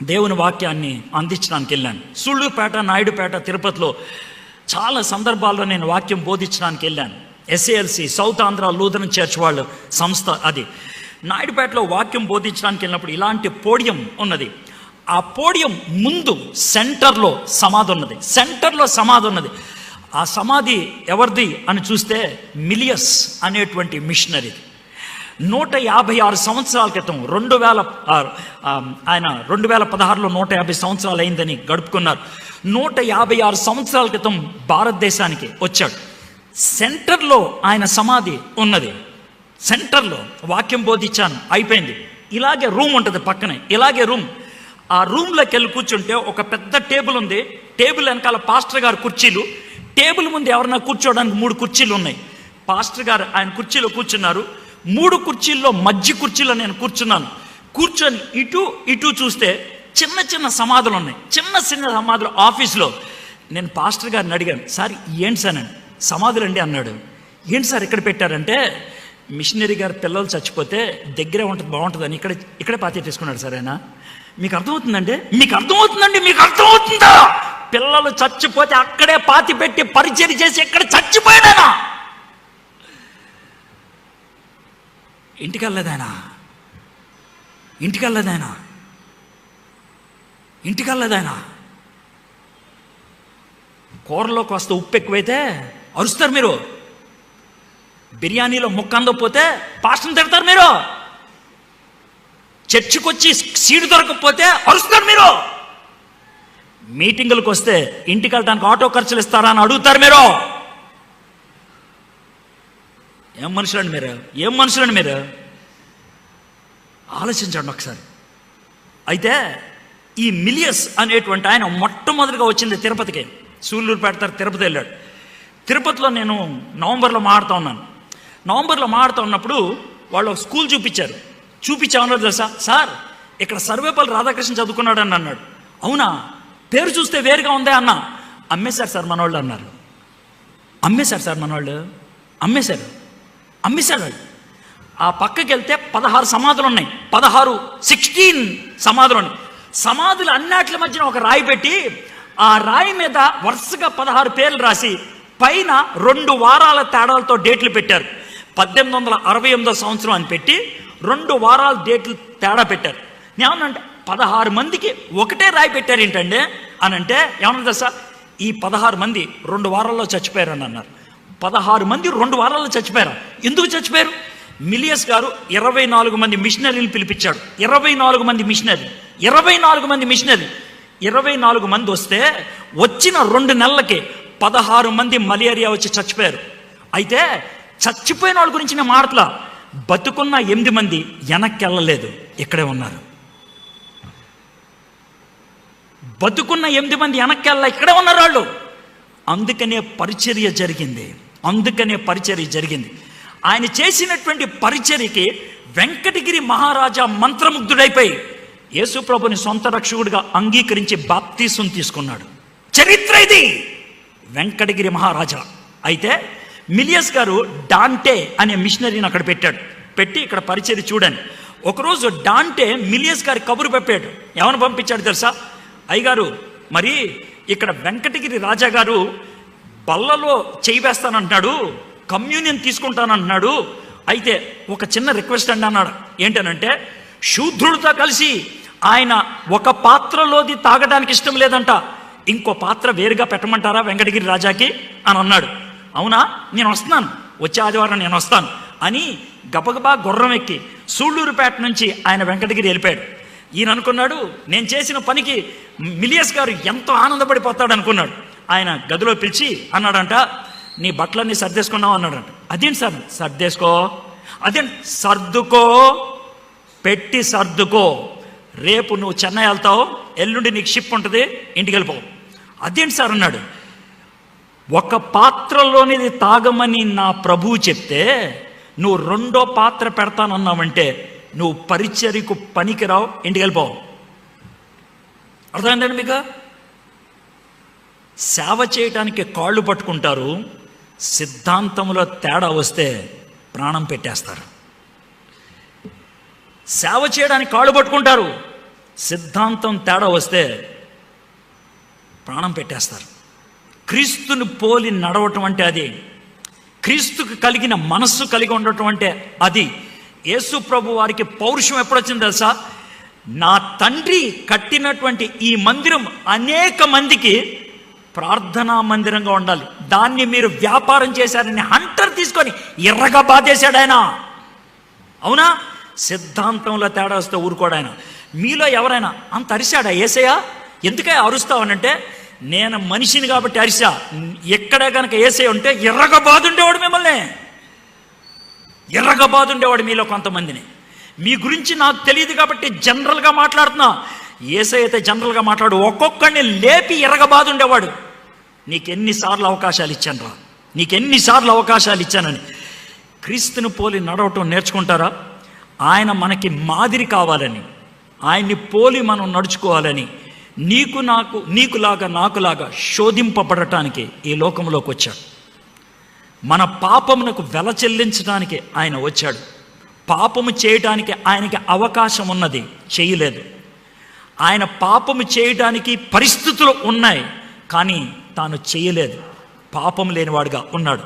దేవుని వాక్యాన్ని అందించడానికి వెళ్ళాను. సూళ్ళూరుపేట, నాయుడుపేట, తిరుపతిలో చాలా సందర్భాల్లో నేను వాక్యం బోధించడానికి వెళ్ళాను. SALC south Andhra Lutheran church వాళ్ళ సంస్థ అది. నాయుడుపేటలో వాక్యం బోధించడానికి వెళ్ళినప్పుడు ఇలాంటి పోడియం ఉన్నది. ఆ పోడియం ముందు సెంటర్లో సమాధి ఉన్నది. ఆ సమాధి ఎవరిది అని చూస్తే మిలియస్ అనేటువంటి మిషనరీది. 156 సంవత్సరాల క్రితం 2000 ఆయన 2016లో 150 సంవత్సరాలు అయిందని గడుపుకున్నారు. 156 సంవత్సరాల క్రితం భారతదేశానికి వచ్చాడు. సెంటర్లో ఆయన సమాధి ఉన్నది. సెంటర్లో వాక్యం బోధించాను, అయిపోయింది. ఇలాగే రూమ్ ఉంటుంది పక్కనే, ఇలాగే రూమ్. ఆ రూమ్లోకి వెళ్ళి కూర్చుంటే ఒక పెద్ద టేబుల్ ఉంది. టేబుల్ వెనకాల పాస్టర్ గారు కుర్చీలు, టేబుల్ ముందు ఎవరన్నా కూర్చోవడానికి 3 కుర్చీలు ఉన్నాయి. పాస్టర్ గారు ఆయన కుర్చీలో కూర్చున్నారు. 3 కుర్చీల్లో మధ్య కుర్చీలో నేను కూర్చున్నాను. కూర్చొని ఇటు చూస్తే చిన్న చిన్న సమాధులు ఉన్నాయి, చిన్న సమాధులు. ఆఫీస్లో నేను పాస్టర్ గారిని అడిగాను, సార్ ఏంటి సార్ అని. సమాధులండి అన్నాడు. ఏంటి సార్ ఇక్కడ పెట్టారంటే, మిషనరీ గారు పిల్లలు చచ్చిపోతే దగ్గరే ఉంటుంది, బాగుంటుందని ఇక్కడే పాతి తీసుకున్నాడు సార్ ఆయన. మీకు అర్థమవుతుందండి? మీకు అర్థమవుతుందా? పిల్లలు చచ్చిపోతే అక్కడే పాతి పెట్టి పరిచయం చేసి ఎక్కడ చచ్చిపోయాడైనా. ఇంటికెళ్ళదాయనా. కూరలోకి వస్తే ఉప్పు ఎక్కువైతే అరుస్తారు మీరు. బిర్యానీలో ముక్క అందకపోతే పాస్టర్ని తిడతారు మీరు. చర్చికి వచ్చి సీటు దొరకకపోతే అరుస్తారు మీరు. మీటింగులకు వస్తే ఇంటికి వెళ్ళడానికి ఆటో ఖర్చులు ఇస్తారా అని అడుగుతారు మీరు. ఏం మనుషులండి మీరు? ఆలోచించండి ఒకసారి. అయితే ఈ మిలియస్ అనేటువంటి ఆయన మొట్టమొదటిగా వచ్చింది తిరుపతికి. సూళ్ళూరుపేట తిరుపతి వెళ్ళాడు. తిరుపతిలో నేను నవంబర్లో మాడుతూ ఉన్నప్పుడు వాళ్ళు ఒక స్కూల్ చూపించామన్నారు తెలుసా. సార్ ఇక్కడ సర్వేపల్లి రాధాకృష్ణ చదువుకున్నాడు అని అన్నాడు. అవునా, పేరు చూస్తే వేరుగా ఉందే అన్న. అమ్మేశారు సార్ మనవాళ్ళు అన్నారు. అమ్మేశారు వాళ్ళు. ఆ పక్కకి వెళ్తే 16 సమాధులు ఉన్నాయి. 16 సమాధులు ఉన్నాయి. సమాధులు అన్నిట్ల మధ్యన ఒక రాయి పెట్టి ఆ రాయి మీద వరుసగా 16 పేర్లు రాసి పైన 2 వారాల తేడాలతో డేట్లు పెట్టారు. 1868 సంవత్సరం అని పెట్టి 2 వారాల డేట్లు తేడా పెట్టారు. ఏమన్నంటే 16 మందికి ఒకటే రాయి పెట్టారు ఏంటండి అని అంటే ఏమన్నా సార్, ఈ 16 మంది 2 వారాల్లో చచ్చిపోయారు అని అన్నారు. 16 మంది 2 వారాల్లో చచ్చిపోయారు. ఎందుకు చచ్చిపోయారు? మిలియస్ గారు 24 మంది మిషనరీలు పిలిపించాడు. 24 మంది మిషనరీ 24 మంది వస్తే వచ్చిన 2 నెలలకి 16 మంది మలేరియా వచ్చి చచ్చిపోయారు. అయితే చచ్చిపోయిన వాళ్ళ గురించి నేను మాటలా, బతుకున్న 8 మంది వెనక్కి వెళ్ళలేదు, ఇక్కడే ఉన్నారు. బతుకున్న 8 మంది వెనక్కి వెళ్ళ ఇక్కడే ఉన్నారు వాళ్ళు. అందుకనే పరిచర్య జరిగింది. ఆయన చేసినటువంటి పరిచర్యకి వెంకటగిరి మహారాజా మంత్రముగ్ధుడైపోయి యేసు ప్రభుని సొంత రక్షకుడిగా అంగీకరించి బాప్తీసం తీసుకున్నాడు. చరిత్ర ఇది, వెంకటగిరి మహారాజా. అయితే మిలియస్ గారు డాంటే అనే మిషనరీని అక్కడ పెట్టి ఇక్కడ పరిచర్య చూడండి. ఒకరోజు డాంటే మిలియస్ గారి కబురు పంపాడు. ఏమని పంపించాడు తెలుసా? అయ్యగారు, మరి ఇక్కడ వెంకటగిరి రాజా గారు బల్లలో చేయి వేస్తానంటున్నాడు, కమ్యూనియన్ తీసుకుంటానంటున్నాడు. అయితే ఒక చిన్న రిక్వెస్ట్ అండి అన్నాడు. ఏంటనంటే, శూద్రుడితో కలిసి ఆయన ఒక పాత్రలోది తాగడానికి ఇష్టం లేదంట, ఇంకో పాత్ర వేరుగా పెట్టమంటారా వెంకటగిరి రాజాకి అని అన్నాడు. అవునా, నేను వస్తున్నాను, వచ్చే ఆదివారం నేను వస్తాను అని గబగబా గుర్రం ఎక్కి సూళ్ళూరుపేట నుంచి ఆయన వెంకటగిరి వెళ్ళిపోయాడు. ఈయన అనుకున్నాడు, నేను చేసిన పనికి మిలియస్ గారు ఎంతో ఆనందపడిపోతాడు అనుకున్నాడు. ఆయన గదిలో పిలిచి అన్నాడంట, నీ బట్టలన్నీ సర్దేసుకున్నావు అన్నాడంట. అదేంటి సార్? సర్దేసుకో. అదేంటి? సర్దుకో. రేపు నువ్వు చెన్నై వెళ్తావు, ఎల్లుండి నీకు షిప్ ఉంటుంది, ఇంటికి వెళ్ళిపోవు. అదేంటి సార్ అన్నాడు. ఒక పాత్రలోనిది తాగమని నా ప్రభువు చెప్తే నువ్వు 2వ పాత్ర పెడతానన్నావంటే నువ్వు పరిచర్యకు పనికిరావు, ఇంటికి వెళ్ళిపోవు. అర్థమైందండి మీకు? సేవ చేయటానికి కాళ్ళు పట్టుకుంటారు, సిద్ధాంతంలో తేడా వస్తే ప్రాణం పెట్టేస్తారు. సేవ చేయడానికి కాళ్ళు పట్టుకుంటారు, సిద్ధాంతం తేడా వస్తే ప్రాణం పెట్టేస్తారు. క్రీస్తుని పోలి నడవటం అంటే అది. క్రీస్తుకు కలిగిన మనస్సు కలిగి ఉండటం అంటే అది. యేసు ప్రభు వారికి పౌరుషం ఎప్పుడొచ్చింది తెలుసా? నా తండ్రి కట్టినటువంటి ఈ మందిరం అనేక మందికి ప్రార్థనా మందిరంగా ఉండాలి, దాన్ని మీరు వ్యాపారం చేశారని హంటర్ తీసుకొని ఎర్రగా బాధేశాడు ఆయన. అవునా? సిద్ధాంతంలో తేడా వస్తే ఊరుకోడు ఆయన. మీలో ఎవరైనా అంత అరిశాడా? యేసయ్య ఎందుకే అరుస్తావనంటే, నేను మనిషిని కాబట్టి అరిసా. ఎక్కడే కనుక యేసయ్య ఉంటే ఎర్రగా బాధ ఉండేవాడు, మిమ్మల్ని ఎర్రగా బాధ ఉండేవాడు మీలో కొంతమందిని. మీ గురించి నాకు తెలియదు కాబట్టి జనరల్గా మాట్లాడుతున్నా. యేసయ్య అయితే జనరల్గా మాట్లాడు, ఒక్కొక్కడిని లేపి ఎర్రగా బాధ ఉండేవాడు. నీకెన్నిసార్లు అవకాశాలు ఇచ్చాను, నీకెన్నిసార్లు అవకాశాలు ఇచ్చానని. క్రీస్తుని పోలి నడవటం నేర్చుకుంటారా? ఆయన మనకి మాదిరి కావాలని, ఆయన్ని పోలి మనం నడుచుకోవాలని, నీకులాగా నాకులాగా శోధింపబడటానికి ఈ లోకంలోకి వచ్చాడు. మన పాపమునకు వెల చెల్లించడానికి ఆయన వచ్చాడు. పాపము చేయటానికి ఆయనకి అవకాశం ఉన్నది, చేయలేదు. ఆయన పాపము చేయడానికి పరిస్థితులు ఉన్నాయి, కానీ తాను చేయలేదు. పాపం లేనివాడుగా ఉన్నాడు.